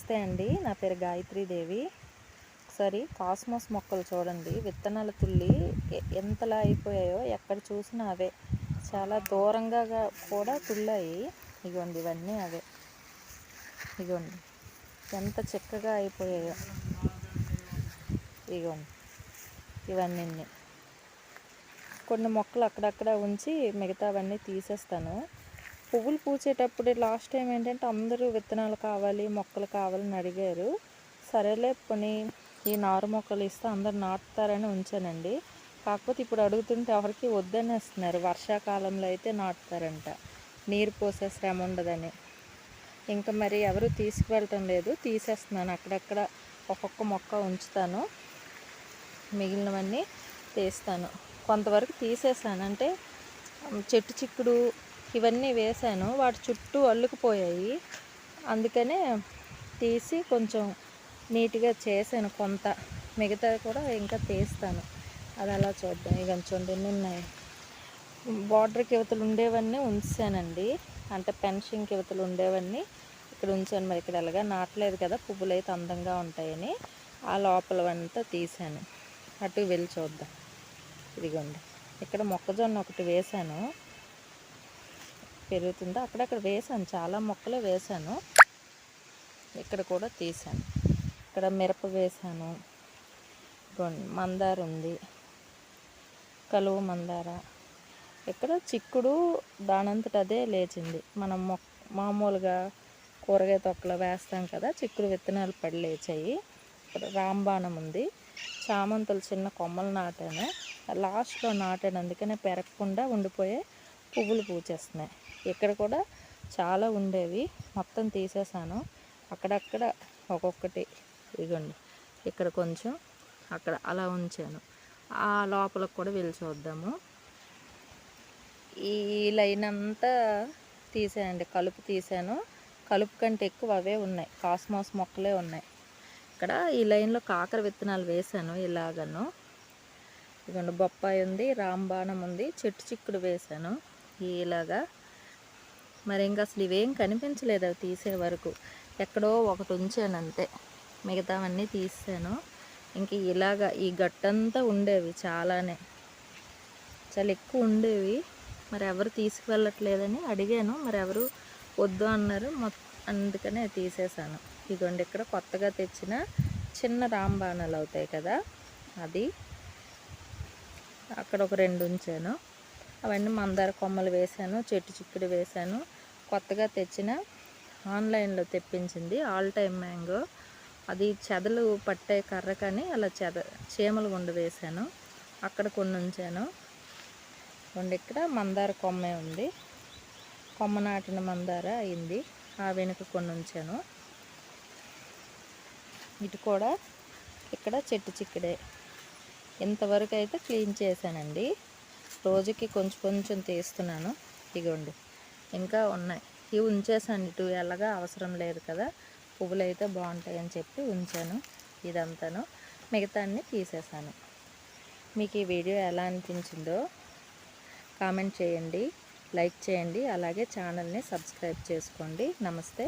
నమస్తే అండి, నా పేరు గాయత్రీదేవి. ఒకసారి కాస్మోస్ మొక్కలు చూడండి, విత్తనాల తుల్లి ఎంతలా అయిపోయాయో. ఎక్కడ చూసినా అవే, చాలా దూరంగా కూడా తుల్లాయి. ఇగోండి, ఇవన్నీ అవే. ఇగోండి ఎంత చక్కగా అయిపోయాయో. ఇగోండి ఇవన్నీ. కొన్ని మొక్కలు అక్కడక్కడ ఉంచి మిగతావన్నీ తీసేస్తాను. పువ్వులు పూసేటప్పుడు లాస్ట్ టైం ఏంటంటే అందరూ విత్తనాలు కావాలి, మొక్కలు కావాలని అడిగారు. సరేలే పోనీ ఈ నారు మొక్కలు ఇస్తే అందరు నాటుతారని ఉంచానండి. కాకపోతే ఇప్పుడు అడుగుతుంటే ఎవరికి వద్దనేస్తున్నారు. వర్షాకాలంలో అయితే నాటుతారంట, నీరు పోసే శ్రమ ఉండదని. ఇంకా మరి ఎవరు తీసుకువెళ్ళటం లేదు, తీసేస్తున్నాను. అక్కడక్కడ ఒక్కొక్క మొక్క ఉంచుతాను, మిగిలినవన్నీ తీస్తాను. కొంతవరకు తీసేసాను, అంటే చెట్టు చిక్కుడు ఇవన్నీ వేసాను, వాటి చుట్టూ అల్లుకుపోయాయి. అందుకనే తీసి కొంచెం నీట్గా చేశాను. కొంత మిగతా కూడా ఇంకా తీస్తాను. అది అలా చూద్దాం. ఇక చూడండి ఎన్ని ఉన్నాయి. బార్డర్కి యువతలు ఉండేవన్నీ ఉంచానండి, అంటే పెన్షన్కి యువతలు ఉండేవన్నీ ఇక్కడ ఉంచాను. మరి ఇక్కడ ఎలాగా నాటలేదు కదా, పువ్వులు అయితే అందంగా ఉంటాయని ఆ లోపలవంతా తీసాను. అటు వెళ్ళి చూద్దాం. ఇదిగోండి, ఇక్కడ మొక్కజొన్న ఒకటి వేశాను, పెరుగుతుందో. అక్కడక్కడ వేసాను, చాలా మొక్కలే వేశాను. ఇక్కడ కూడా తీసాను. ఇక్కడ మిరప వేశాను, మందార ఉంది, కలువ మందార. ఇక్కడ చిక్కుడు దానంతట అదే లేచింది. మనం మామూలుగా కూరగాయ తొక్కలు వేస్తాం కదా, చిక్కుడు విత్తనాలు పడి లేచాయి. ఇక్కడ రాంబాణం ఉంది, చామంతులు చిన్న కొమ్మలు నాటాను, లాస్ట్లో నాటాను. అందుకనే పెరగకుండా ఉండిపోయే పువ్వులు పూచేస్తున్నాయి. ఇక్కడ కూడా చాలా ఉండేవి, మొత్తం తీసేసాను. అక్కడక్కడ ఒక్కొక్కటి. ఇదిగోండి, ఇక్కడ కొంచెం, అక్కడ అలా ఉంచాను. ఆ లోపలకు కూడా వెళ్ళి చూద్దాము. ఈ లైన్ అంతా తీసానండి, కలుపు తీసాను. కలుపు కంటే ఎక్కువ అవే ఉన్నాయి, కాస్మోస్ మొక్కలే ఉన్నాయి. ఇక్కడ ఈ లైన్లో కాకర విత్తనాలు వేసాను ఇలాగను. ఇదిగోండి, బొప్పాయి ఉంది, రాంబాణం ఉంది, చెట్టు చిక్కుడు వేసాను ఇలాగా. మరి ఇంకా అసలు ఇవేం కనిపించలేదు అవి తీసే వరకు. ఎక్కడో ఒకటి ఉంచాను అంతే, మిగతావన్నీ తీసాను. ఇంక ఇలాగా ఈ గట్టంతా ఉండేవి, చాలా ఎక్కువ ఉండేవి. మరి ఎవరు తీసుకువెళ్ళట్లేదని అడిగాను, మరి ఎవరు వద్దు అన్నారు. అందుకనే తీసేసాను. ఇదిగోండి, ఇక్కడ కొత్తగా తెచ్చిన చిన్న రాంబాణాలు అవుతాయి కదా, అది అక్కడ ఒక 2 ఉంచాను. అవన్నీ మందార కొమ్మలు వేశాను, చెట్టు చిక్కుడు వేశాను. కొత్తగా తెచ్చిన ఆన్లైన్లో తెప్పించింది ఆల్ టైమ్ మ్యాంగో, అది చెదలు పట్టే కర్ర కానీ అలా చీమల గుండు వేశాను. అక్కడ కొన్ని ఉంచాను. ఇక్కడ మందార కొమ్మే ఉంది, కొమ్మ నాటిన మందార అయింది, ఆ వెనుక కొన్ని ఉంచాను. ఇటు కూడా ఇక్కడ చెట్టు చిక్కుడే. ఇంతవరకు అయితే క్లీన్ చేశానండి. రోజుకి కొంచెం కొంచెం తీస్తున్నాను. ఇగోండి, ఇంకా ఉన్నాయి. ఇవి ఉంచేసాను, ఇటు ఎలాగా అవసరం లేదు కదా, పువ్వులు అయితే బాగుంటాయని చెప్పి ఉంచాను. ఇదంతాను, మిగతా అన్నీ తీసేసాను. మీకు ఈ వీడియో ఎలా అనిపించిందో కామెంట్ చేయండి, లైక్ చేయండి, అలాగే ఛానల్ని సబ్స్క్రైబ్ చేసుకోండి. నమస్తే.